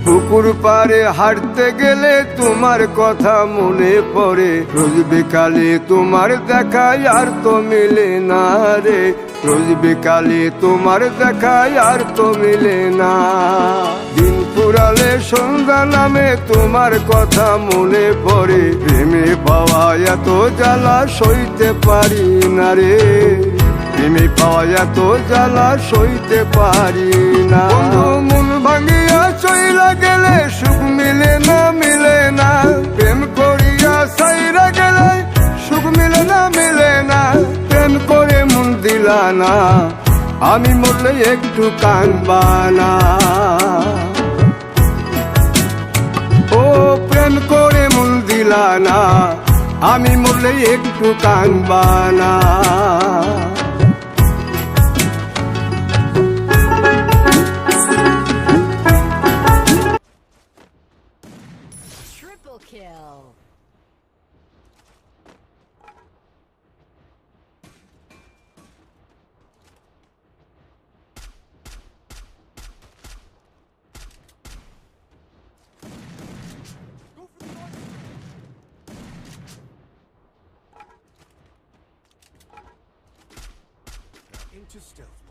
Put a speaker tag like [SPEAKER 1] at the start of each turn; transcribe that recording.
[SPEAKER 1] পুকুর পাড়ে হাঁটতে গেলে তোমার কথা মনে পড়ে, রোজ বিকালে তোমার দেখায় আর তো মিলে না রে, রোজ বিকালে তোমার দেখায় আর তো মিলে না। দিন ফুরালে সন্ধ্যা নামে তোমার কথা মনে পড়ে, প্রেমে পাওয়া এত জ্বালা সইতে পারি না রে, প্রেমে পাওয়া এত জ্বালা সইতে পারি না। মন ভাঙিয়া চইলা গেলে সুখ মিলে না, মিলে না, প্রেম করিয়া সাইরা গেলে সুখ মিলে না, মিলে না, প্রেম করে মন দিলা না, আমি মরলে একটু কাঁদবা না। ও প্রেম করে মন দিলা না, আমি মরলে একটু কাঁদবা না।
[SPEAKER 2] Triple kill.
[SPEAKER 3] Into stealth.